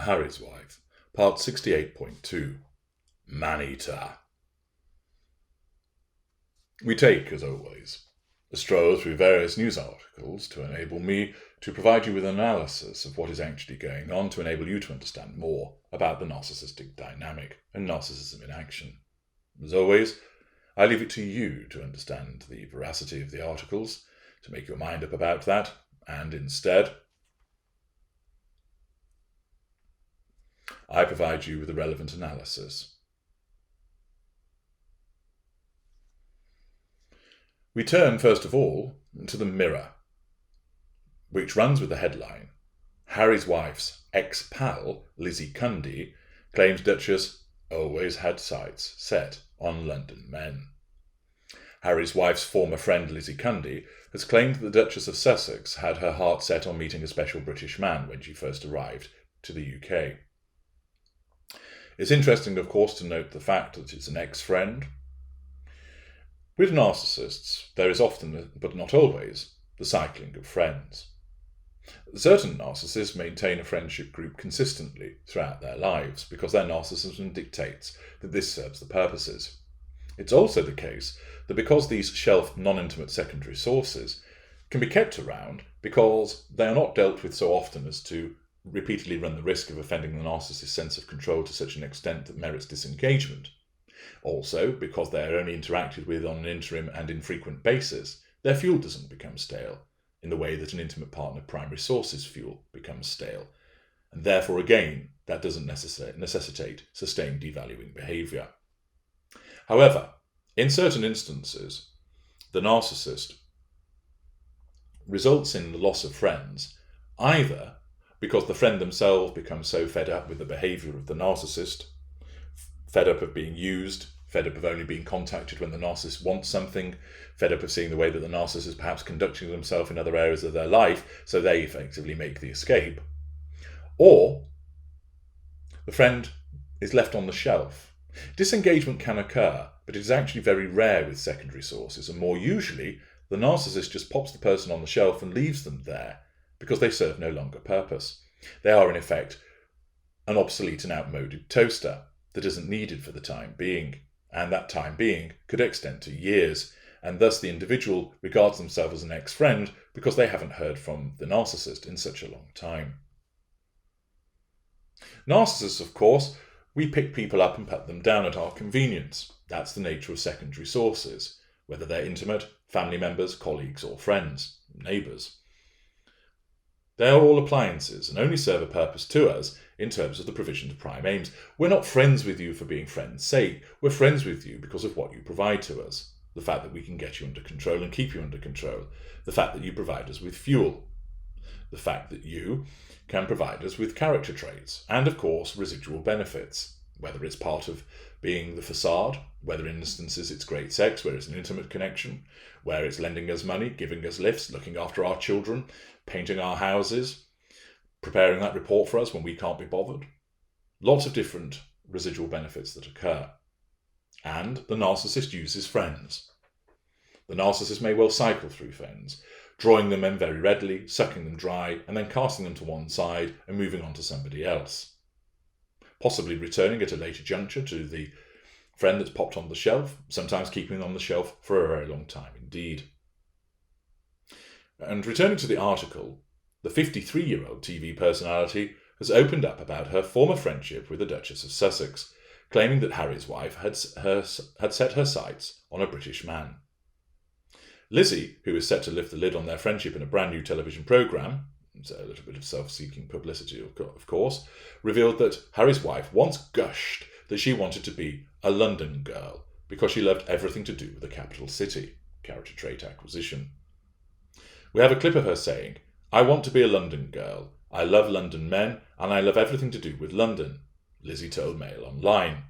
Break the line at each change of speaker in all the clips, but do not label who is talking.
Harry's Wife, Part 68.2, Man-Eater. We take, as always, a stroll through various news articles to enable me to provide you with an analysis of what is actually going on to enable you to understand more about the narcissistic dynamic and narcissism in action. As always, I leave it to you to understand the veracity of the articles, to make your mind up about that, and instead, I provide you with a relevant analysis. We turn, first of all, to the Mirror, which runs with the headline, Harry's wife's ex-pal, Lizzie Cundy, claims Duchess always had sights set on London men. Harry's wife's former friend, Lizzie Cundy, has claimed that the Duchess of Sussex had her heart set on meeting a special British man when she first arrived to the UK. It's interesting, of course, to note the fact that it's an ex-friend. With narcissists, there is often, but not always, the cycling of friends. Certain narcissists maintain a friendship group consistently throughout their lives because their narcissism dictates that this serves the purposes. It's also the case that because these shelf non-intimate secondary sources can be kept around because they are not dealt with so often as to repeatedly run the risk of offending the narcissist's sense of control to such an extent that merits disengagement. Also, because they are only interacted with on an interim and infrequent basis, their fuel doesn't become stale, in the way that an intimate partner primary source's fuel becomes stale. And therefore, again, that doesn't necessitate sustained devaluing behaviour. However, in certain instances, the narcissist results in the loss of friends, either because the friend themselves becomes so fed up with the behaviour of the narcissist, fed up of being used, fed up of only being contacted when the narcissist wants something, fed up of seeing the way that the narcissist is perhaps conducting themselves in other areas of their life, so they effectively make the escape. Or the friend is left on the shelf. Disengagement can occur, but it is actually very rare with secondary sources, and more usually, the narcissist just pops the person on the shelf and leaves them there, because they serve no longer purpose. They are, in effect, an obsolete and outmoded toaster that isn't needed for the time being, and that time being could extend to years, and thus the individual regards themselves as an ex-friend because they haven't heard from the narcissist in such a long time. Narcissists, of course, we pick people up and put them down at our convenience. That's the nature of secondary sources, whether they're intimate, family members, colleagues, or friends, neighbours. They are all appliances and only serve a purpose to us in terms of the provision of prime aims. We're not friends with you for being friends' sake. We're friends with you because of what you provide to us. The fact that we can get you under control and keep you under control. The fact that you provide us with fuel. The fact that you can provide us with character traits. And, of course, residual benefits. Whether it's part of being the facade, whether in instances it's great sex, where it's an intimate connection, where it's lending us money, giving us lifts, looking after our children, painting our houses, preparing that report for us when we can't be bothered. Lots of different residual benefits that occur. And the narcissist uses friends. The narcissist may well cycle through friends, drawing them in very readily, sucking them dry, and then casting them to one side and moving on to somebody else. Possibly returning at a later juncture to the friend that's popped on the shelf, sometimes keeping them on the shelf for a very long time indeed. And returning to the article, the 53-year-old TV personality has opened up about her former friendship with the Duchess of Sussex, claiming that Harry's wife had set her sights on a British man. Lizzie, who is set to lift the lid on their friendship in a brand new television programme, so a little bit of self-seeking publicity of course, revealed that Harry's wife once gushed that she wanted to be a London girl because she loved everything to do with the capital city, character trait acquisition. We have a clip of her saying, "I want to be a London girl. I love London men, and I love everything to do with London," Lizzie told Mail Online.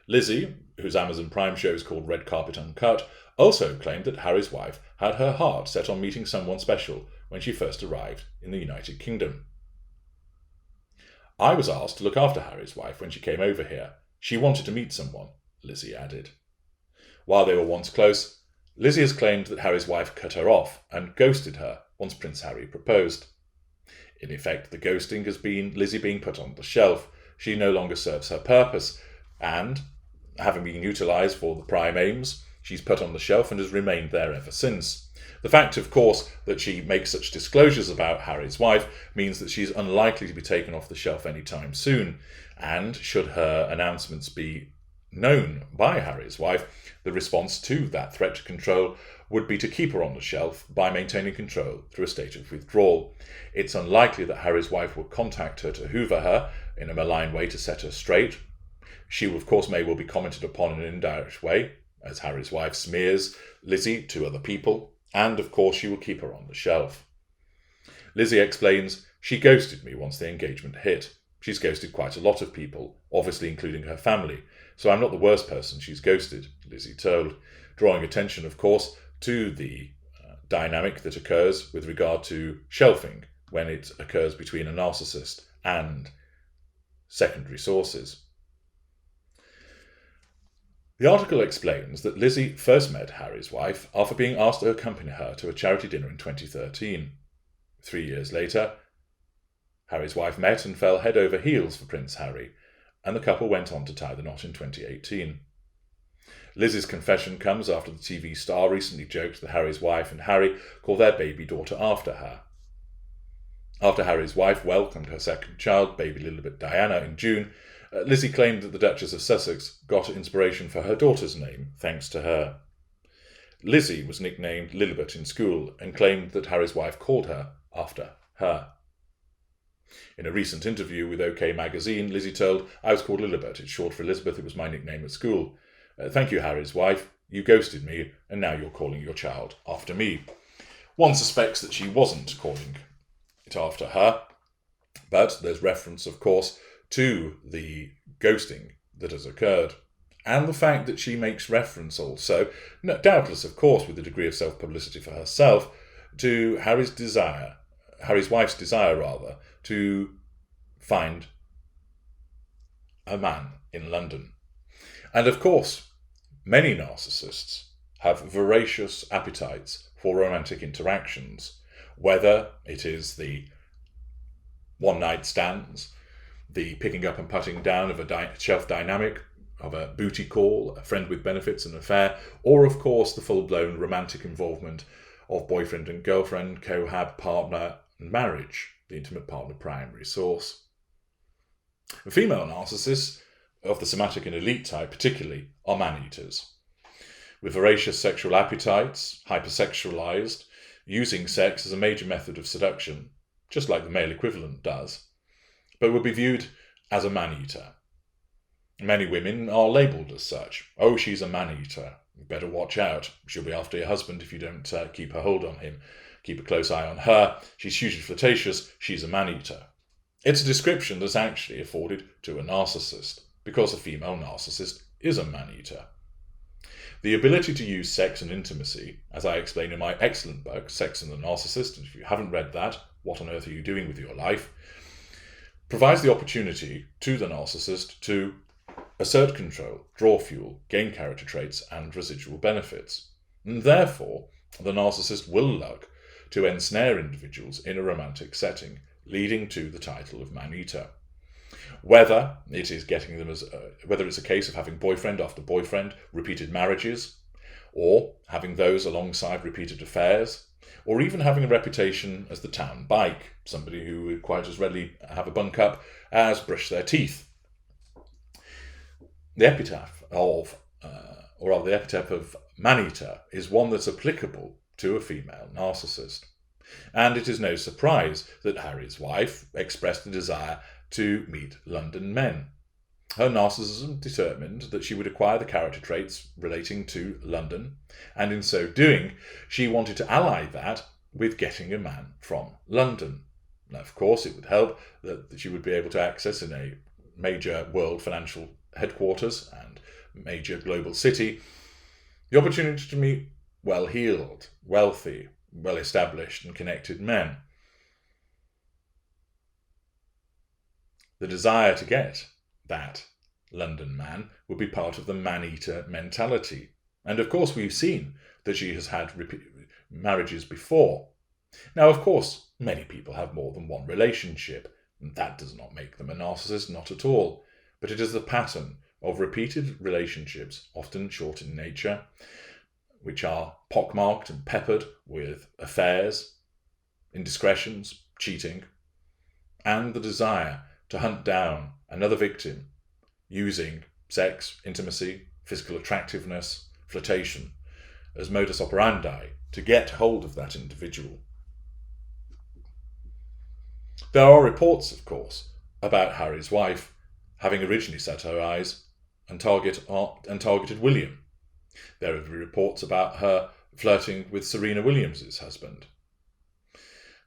Lizzie, whose Amazon Prime show is called Red Carpet Uncut, also claimed that Harry's wife had her heart set on meeting someone special when she first arrived in the United Kingdom. "I was asked to look after Harry's wife when she came over here. She wanted to meet someone," Lizzie added. While they were once close, Lizzie has claimed that Harry's wife cut her off and ghosted her once Prince Harry proposed. In effect, the ghosting has been Lizzie being put on the shelf. She no longer serves her purpose, and, having been utilised for the prime aims, she's put on the shelf and has remained there ever since. The fact, of course, that she makes such disclosures about Harry's wife means that she's unlikely to be taken off the shelf anytime soon, and should her announcements be known by Harry's wife, the response to that threat to control would be to keep her on the shelf by maintaining control through a state of withdrawal. It's unlikely that Harry's wife would contact her to hoover her in a malign way to set her straight. She, of course, may well be commented upon in an indirect way, as Harry's wife smears Lizzie to other people, and, of course, she will keep her on the shelf. Lizzie explains, "She ghosted me once the engagement hit. She's ghosted quite a lot of people, obviously including her family, so I'm not the worst person she's ghosted," Lizzie told, drawing attention, of course, to the dynamic that occurs with regard to shelving when it occurs between a narcissist and secondary sources. The article explains that Lizzie first met Harry's wife after being asked to accompany her to a charity dinner in 2013. 3 years later, Harry's wife met and fell head over heels for Prince Harry, and the couple went on to tie the knot in 2018. Lizzie's confession comes after the TV star recently joked that Harry's wife and Harry call their baby daughter after her. After Harry's wife welcomed her second child, baby Lilibet Diana, in June, Lizzie claimed that the Duchess of Sussex got inspiration for her daughter's name thanks to her. Lizzie was nicknamed Lilibet in school and claimed that Harry's wife called her after her. In a recent interview with OK magazine, Lizzie told, "I was called Lilibet. It's short for Elizabeth. It was my nickname at school. Thank you, Harry's wife. You ghosted me, and now you're calling your child after me." One suspects that she wasn't calling it after her, but there's reference, of course, to the ghosting that has occurred, and the fact that she makes reference also, doubtless, of course, with a degree of self-publicity for herself, to Harry's wife's desire, to find a man in London. And of course, many narcissists have voracious appetites for romantic interactions, whether it is the one-night stands, the picking up and putting down of a shelf dynamic, of a booty call, a friend with benefits, an affair, or of course the full-blown romantic involvement of boyfriend and girlfriend, cohab, partner, and marriage, the intimate partner primary source. Female narcissists, of the somatic and elite type particularly, are man-eaters. With voracious sexual appetites, hypersexualized, using sex as a major method of seduction, just like the male equivalent does, but would be viewed as a man-eater. Many women are labelled as such. "Oh, she's a man-eater. You better watch out. She'll be after your husband if you don't keep a hold on him. Keep a close eye on her. She's hugely flirtatious. She's a man-eater." It's a description that's actually afforded to a narcissist, because a female narcissist is a man-eater. The ability to use sex and intimacy, as I explain in my excellent book, Sex and the Narcissist, and if you haven't read that, what on earth are you doing with your life, provides the opportunity to the narcissist to assert control, draw fuel, gain character traits, and residual benefits. And therefore, the narcissist will look to ensnare individuals in a romantic setting, leading to the title of man-eater. Whether it is getting them whether it's a case of having boyfriend after boyfriend, repeated marriages, or having those alongside repeated affairs, or even having a reputation as the town bike, somebody who would quite as readily have a bunk up as brush their teeth. The epitaph of man-eater is one that's applicable to a female narcissist. And it is no surprise that Harry's wife expressed a desire to meet London men. Her narcissism determined that she would acquire the character traits relating to London, and in so doing, she wanted to ally that with getting a man from London. Now, of course, it would help that she would be able to access in a major world financial headquarters and major global city the opportunity to meet well-heeled, wealthy, well-established and connected men. The desire to get that London man would be part of the man-eater mentality. And of course we've seen that she has had marriages before. Now, of course, Many people have more than one relationship, and that does not make them a narcissist, not at all. But it is the pattern of repeated relationships, often short in nature, which are pockmarked and peppered with affairs, indiscretions, cheating, and the desire to hunt down another victim using sex, intimacy, physical attractiveness, flirtation as modus operandi to get hold of that individual. There are reports, of course, about Harry's wife having originally set her eyes and targeted William. There have been reports about her flirting with Serena Williams' husband.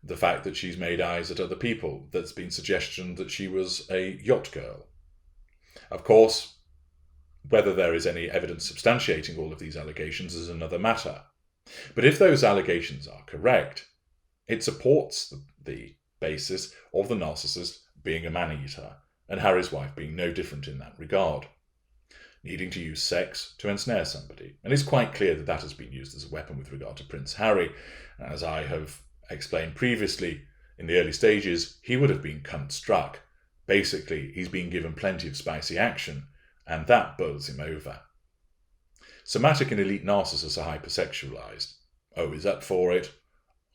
The fact that she's made eyes at other people, there's been suggestion that she was a yacht girl. Of course, whether there is any evidence substantiating all of these allegations is another matter. But if those allegations are correct, it supports the basis of the narcissist being a man-eater and Harry's wife being no different in that regard, needing to use sex to ensnare somebody. And it's quite clear that that has been used as a weapon with regard to Prince Harry. As I have explained previously, in the early stages, he would have been cunt-struck. Basically, he's been given plenty of spicy action, and that boils him over. Somatic and elite narcissists are hypersexualized. Oh, is that for it?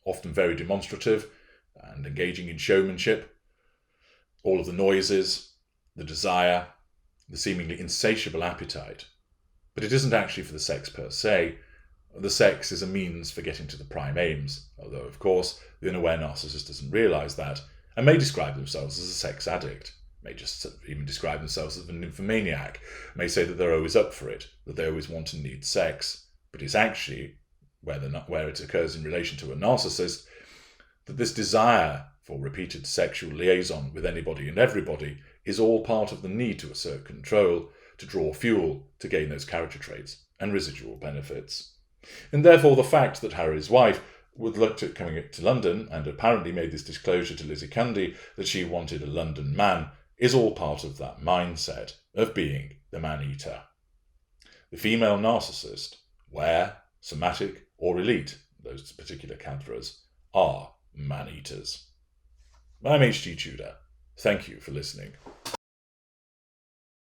Often very demonstrative and engaging in showmanship. All of the noises, the desire, the seemingly insatiable appetite. But it isn't actually for the sex per se. The sex is a means for getting to the prime aims, although, of course, the unaware narcissist doesn't realise that, and may describe themselves as a sex addict, may just even describe themselves as a nymphomaniac, may say that they're always up for it, that they always want and need sex, but it's actually, where it occurs in relation to a narcissist, that this desire for repeated sexual liaison with anybody and everybody is all part of the need to assert control, to draw fuel, to gain those character traits and residual benefits. And therefore the fact that Harry's wife would look at coming to London and apparently made this disclosure to Lizzie Cundy that she wanted a London man is all part of that mindset of being the man-eater. The female narcissist, where somatic or elite, those particular cadres, are man-eaters. I'm H.G. Tudor. Thank you for listening.